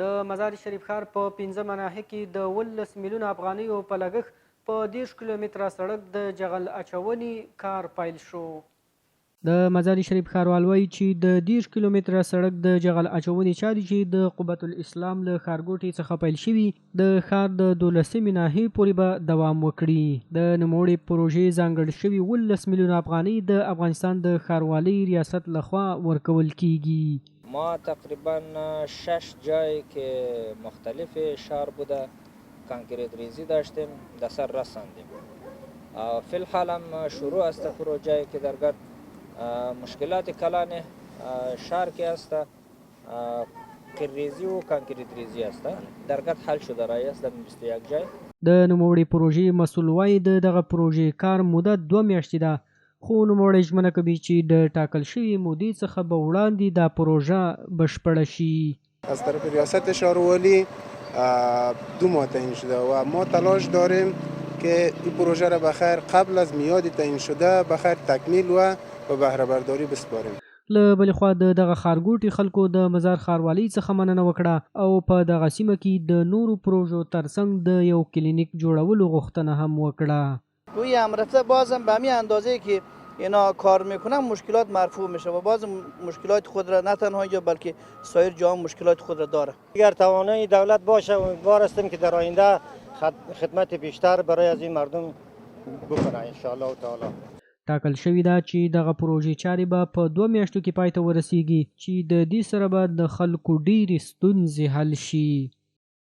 د مزار شریف ښار په 15 ناحیه کې د 18 میلیونه افغانیو په لګښت په 10 کیلومتره سړک د جغل اچونې کار پیل شو. د مزار شریف ښاروال وایي چې د 10 کیلومتره سړک د جغل اچونې چارې چې د قبة الاسلام له ښارګوټي څخه پیل شوي د ښار د 12 ناحیې پورې به دوام وکړي. د نوموړې پروژې ځانګړې شوي 18 میلیونه افغانۍ د افغانستان د ښاروالۍ ریاست لخوا ورکول کیږي. ما تقریبا 6 جای که مختلف شهر بوده کانکریت ریزی داشتیم در سر رساندیم. فی الحال هم شروع است پروژه که درگاه مشکلات کلان شهر که است ریزی و کانکریت ریزی است درگاه حل شده رای است در 21 جای. د نوموړې پروژې مسؤل وایي د دغه پروژې کار مدت 2 میاشتې ده، خو نوموړی ژمنه کوي چې د ټاکل شوي مودې څخه به وړاندې دا پروژه بشپړه شي. از طرف ریاست شهروالی 2 ماه تعیین شده و ما تلاش داریم که این پروژه را بخیر قبل از میاد تعیین شده بخیر تکمیل و به بهره برداری بسپاریم. له بلې خوا د دغه ښارګوټي خلکو د مزار ښاروالۍ څخه مننه وکړه او په دغه سیمه کې د نورو پروژو ترڅنګ د یو کلینیک جوړولو غوښتنه هم وکړه. روی امرته بازم به همین اندازه که اینا کار میکنن مشکلات مرفوع میشه و باز مشکلات خود را نه تنها اینجا بلکه سایر جا مشکلات خود را داره. اگر توانایی دولت باشه امیدوار هستیم که در آینده خدمت بیشتر برای از این مردم بکنه ان شاء الله تعالی. ټاکل شوې ده چې دغه پروژې چارې به په 2 میاشتو کې پای ته ورسیږي چې د دې سره به د خلکو ډېرې ستونزې حل شي.